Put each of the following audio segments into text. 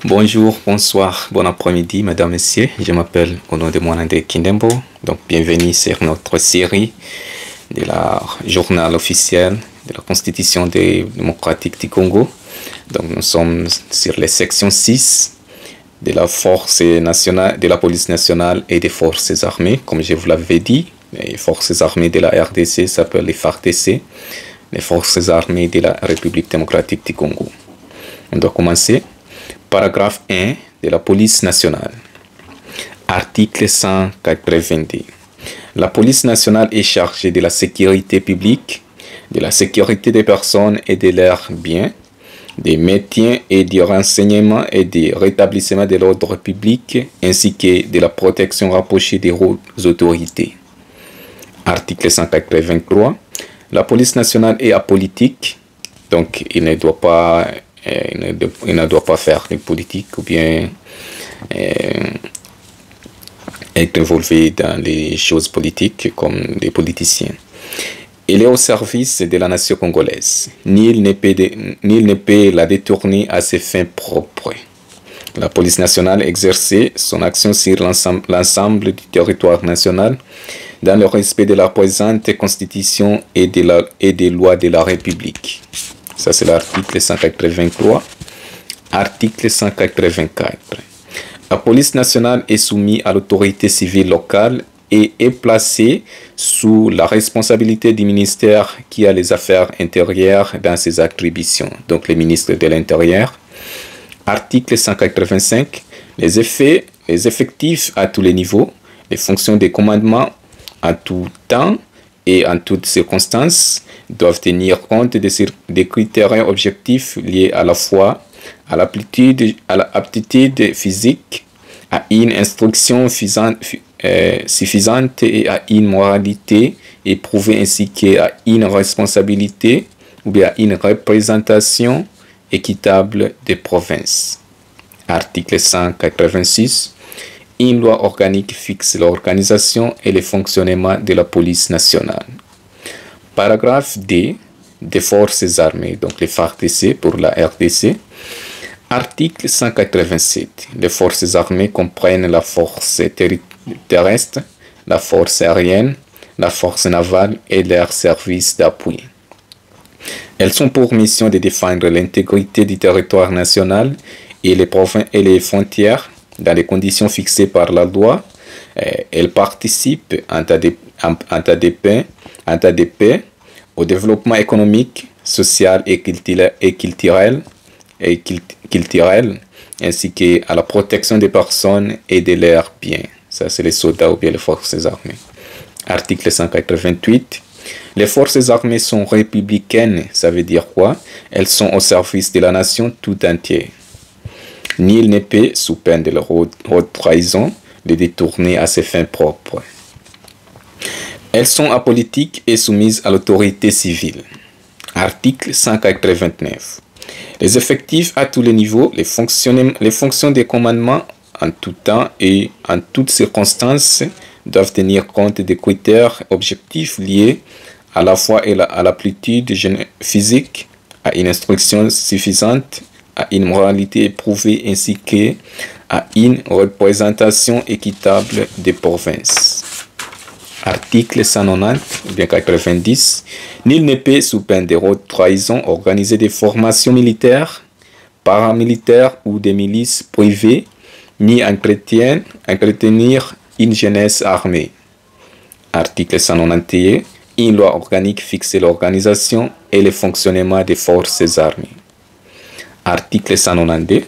Bonjour, bonsoir, bon après-midi, mesdames, messieurs. Je m'appelle au nom de Mwanandé Kindembo. Donc, bienvenue sur notre série de la journal officiel de la Constitution démocratique du Congo. Donc, nous sommes sur les sections 6 de la force nationale, de la police nationale et des forces armées. Comme je vous l'avais dit, les forces armées de la RDC s'appellent les FARDC, les forces armées de la République démocratique du Congo. On doit commencer. Paragraphe 1 de la police nationale. Article 182. La police nationale est chargée de la sécurité publique, de la sécurité des personnes et de leurs biens, des maintien et du renseignement et du rétablissement de l'ordre public, ainsi que de la protection rapprochée des autorités. Article 183. La police nationale est apolitique, donc il ne doit pas faire de politique ou bien être involvé dans les choses politiques comme des politiciens. Il est au service de la nation congolaise. Nul ne peut la détourner à ses fins propres. La police nationale exerce son action sur l'ensemble du territoire national dans le respect de la présente Constitution et des lois de la République. Ça, c'est l'article 183. Article 184. La police nationale est soumise à l'autorité civile locale et est placée sous la responsabilité du ministère qui a les affaires intérieures dans ses attributions, donc le ministre de l'Intérieur. Article 185. Les effectifs à tous les niveaux, les fonctions de commandement en tout temps et en toutes circonstances doivent tenir compte des critères objectifs liés à la fois à l'aptitude physique, à une instruction suffisante et à une moralité éprouvée ainsi qu'à une responsabilité ou bien à une représentation équitable des provinces. Article 186. Une loi organique fixe l'organisation et le fonctionnement de la police nationale. Paragraphe D des forces armées, donc les FARDC pour la RDC. Article 187. Les forces armées comprennent la force terrestre, la force aérienne, la force navale et leurs services d'appui. Elles sont pour mission de défendre l'intégrité du territoire national et les frontières dans les conditions fixées par la loi. Elles participent en temps de paix au développement économique, social et culturel, ainsi qu'à la protection des personnes et de leurs biens. Ça, c'est les soldats ou bien les forces armées. Article 188. Les forces armées sont républicaines. Ça veut dire quoi? Elles sont au service de la nation tout entière. Nul ne peut, sous peine de leur haute trahison, les détourner à ses fins propres. Elles sont apolitiques et soumises à l'autorité civile. Article 189. Les effectifs à tous les niveaux, les fonctions de commandement en tout temps et en toutes circonstances doivent tenir compte des critères objectifs liés à la fois à l'aptitude physique, à une instruction suffisante, à une moralité éprouvée ainsi qu'à une représentation équitable des provinces. Article 190, bien 90. Nul ne peut, sous peine de haute trahison, organiser des formations militaires, paramilitaires ou des milices privées, ni entretenir une jeunesse armée. Article 191. Une loi organique fixe l'organisation et le fonctionnement des forces armées. Article 192.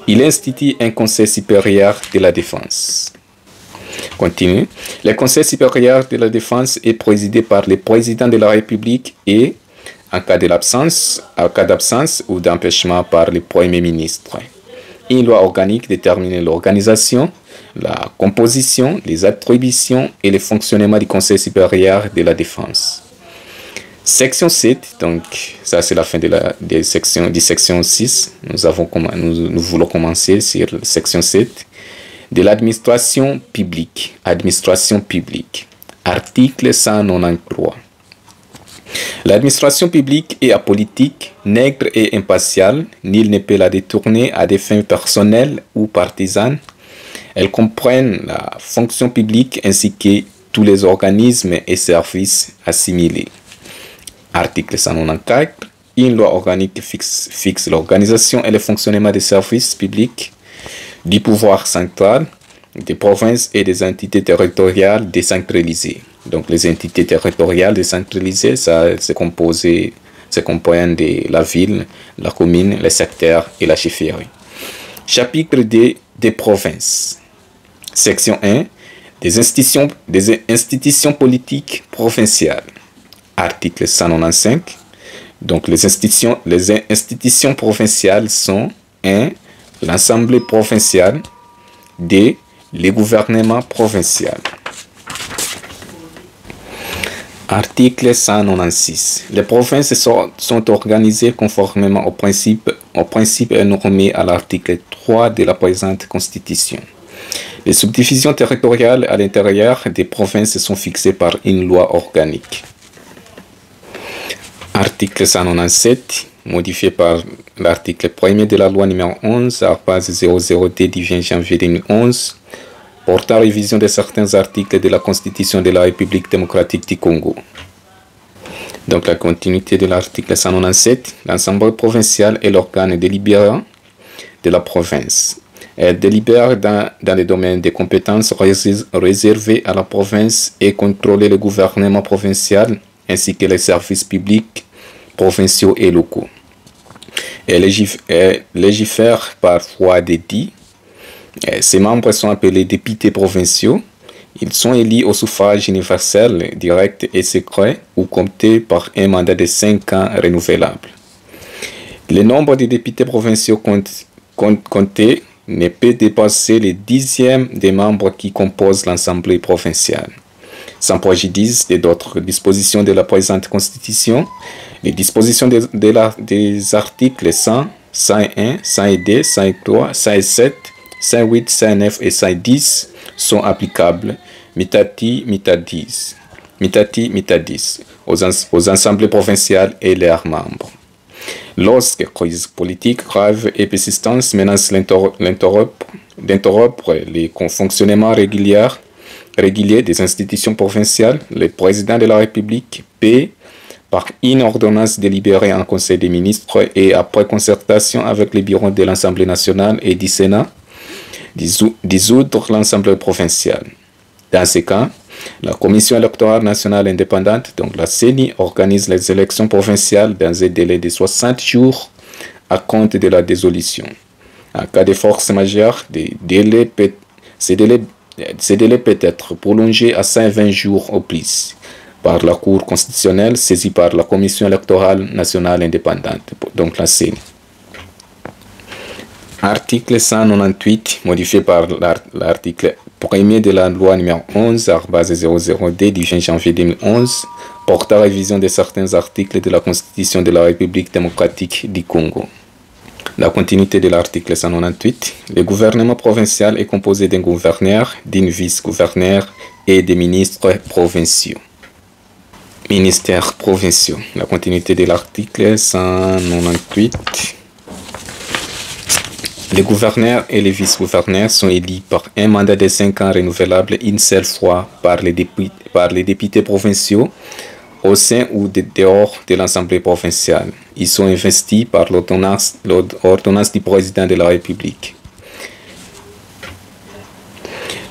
Il institue un conseil supérieur de la défense. Continue. Le conseil supérieur de la défense est présidé par le président de la République et, en cas d'absence ou d'empêchement, par le Premier ministre. Une loi organique détermine l'organisation, la composition, les attributions et le fonctionnement du conseil supérieur de la défense. Section 7, donc ça c'est la fin de section 6. Nous voulons commencer sur la section 7 de l'administration publique. Administration publique. Article 193. L'administration publique est apolitique, nègre et impartiale. Nul ne peut la détourner à des fins personnelles ou partisanes. Elle comprend la fonction publique ainsi que tous les organismes et services assimilés. Article 194. Une loi organique fixe l'organisation et le fonctionnement des services publics, du pouvoir central, des provinces et des entités territoriales décentralisées. Donc les entités territoriales décentralisées, ça se compose de la ville, la commune, le secteur et la chefferie. Chapitre des provinces. Section 1. Des institutions politiques provinciales. Article 195. Donc les institutions provinciales sont 1. L'Assemblée provinciale. 2. Les gouvernements provinciaux. Article 196. Les provinces sont organisées conformément aux principes énoncés à l'article 3 de la présente Constitution. Les subdivisions territoriales à l'intérieur des provinces sont fixées par une loi organique. Article 197, modifié par l'article 1er de la loi numéro 11, arpase 00D du 20 janvier 2011, portant révision de certains articles de la Constitution de la République démocratique du Congo. Donc la continuité de l'article 197, l'Assemblée provinciale est l'organe délibérant de la province. Elle délibère dans les domaines de compétences réservés à la province et contrôler le gouvernement provincial ainsi que les services publics provinciaux et locaux. Elle légifère par voie d'édit. Ses membres sont appelés députés provinciaux. Ils sont élus au suffrage universel, direct et secret ou comptés par un mandat de 5 ans renouvelable. Le nombre de députés provinciaux comptés ne peut dépasser le 10e des membres qui composent l'Assemblée provinciale. Sans préjudice d'autres dispositions de la présente Constitution, les dispositions des articles 100, 101, 102, 103, 107, 108, 109 et 110 sont applicables mitati aux assemblées provinciales et leurs membres. Lorsque crise politique grave et persistante menace d'interrompre les fonctionnements réguliers des institutions provinciales, le président de la République peut, par une ordonnance délibérée en Conseil des ministres et après concertation avec les bureaux de l'Assemblée nationale et du Sénat, dissoudre l'Assemblée provinciale. Dans ce cas, la Commission électorale nationale indépendante, donc la CENI, organise les élections provinciales dans un délai de 60 jours à compte de la dissolution. En cas de force majeure, ce délai peut être prolongé à 120 jours au plus par la Cour constitutionnelle saisie par la Commission électorale nationale indépendante, donc la CENI. Article 198, modifié par l'article 1er de la loi numéro 11, arobase 00D du 20 janvier 2011, portant révision de certains articles de la Constitution de la République démocratique du Congo. La continuité de l'article 198, le gouvernement provincial est composé d'un gouverneur, d'un vice-gouverneur et des ministres provinciaux. Ministères provinciaux. La continuité de l'article 198. Les gouverneurs et les vice-gouverneurs sont élus par un mandat de 5 ans renouvelable une seule fois par les députés provinciaux au sein ou dehors de l'Assemblée provinciale. Ils sont investis par l'ordonnance du président de la République.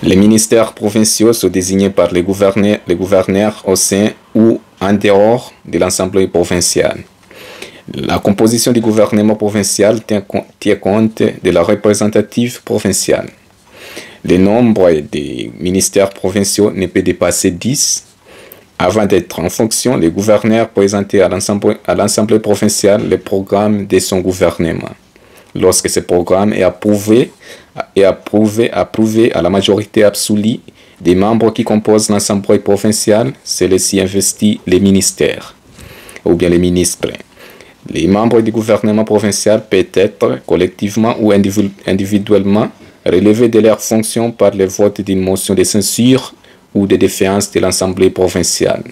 Les ministères provinciaux sont désignés par les gouverneurs au sein ou en dehors de l'Assemblée provinciale. La composition du gouvernement provincial tient compte de la représentative provinciale. Le nombre des ministères provinciaux ne peut dépasser 10. Avant d'être en fonction, le gouverneur présentait à l'Assemblée provinciale le programme de son gouvernement. Lorsque ce programme est approuvé à la majorité absolue des membres qui composent l'Assemblée provinciale, celle-ci investit les ministères ou bien les ministres. Les membres du gouvernement provincial peuvent être collectivement ou individuellement relevés de leurs fonctions par le vote d'une motion de censure ou de défiance de l'Assemblée provinciale.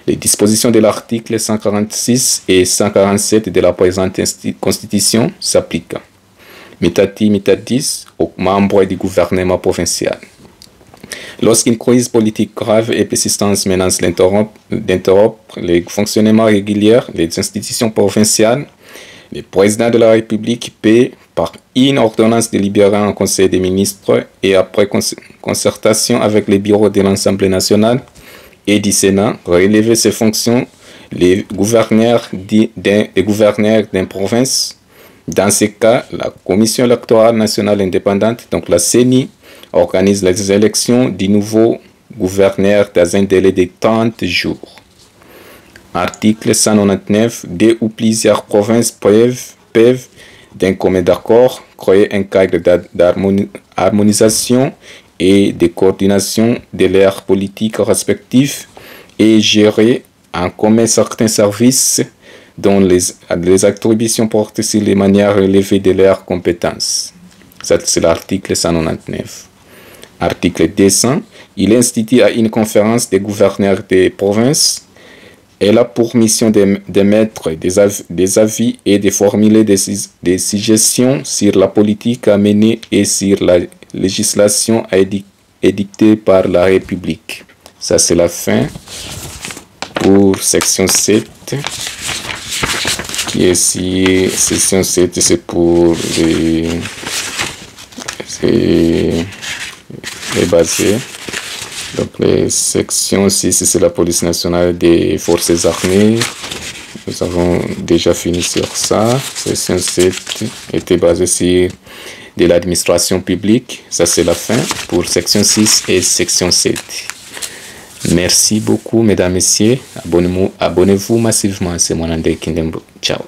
Les dispositions de l'article 146 et 147 de la présente Constitution s'appliquent. Mitadis aux membres du gouvernement provincial. Lorsqu'une crise politique grave et persistante menace d'interrompre le fonctionnement régulier des institutions provinciales, le président de la République peut, par une ordonnance délibérée en Conseil des ministres et après concertation avec les bureaux de l'Assemblée nationale et du Sénat, relever ses fonctions les gouverneurs d'une province. Dans ce cas, la Commission électorale nationale indépendante, donc la CENI, organise les élections du nouveau gouverneur dans un délai de 30 jours. Article 199. Deux ou plusieurs provinces peuvent d'un commun accord, créer un cadre d'harmonisation et de coordination de leurs politiques respectives et gérer en commun certains services dont les attributions portent sur les manières relevées de leurs compétences. Ça, c'est l'article 199. Article 200. Il institue à une conférence des gouverneurs des provinces. Elle a pour mission d'émettre des avis et de formuler des suggestions sur la politique à mener et sur la législation édictée par la République. Ça, c'est la fin pour section 7. Qui est ici, section 7, c'est pour les basés. Donc, les sections 6, c'est la police nationale des forces armées. Nous avons déjà fini sur ça. Section 7 était basée sur de l'administration publique. Ça, c'est la fin pour section 6 et section 7. Merci beaucoup, mesdames, messieurs. Abonnez-vous massivement. C'est mon André Kindembo. Ciao.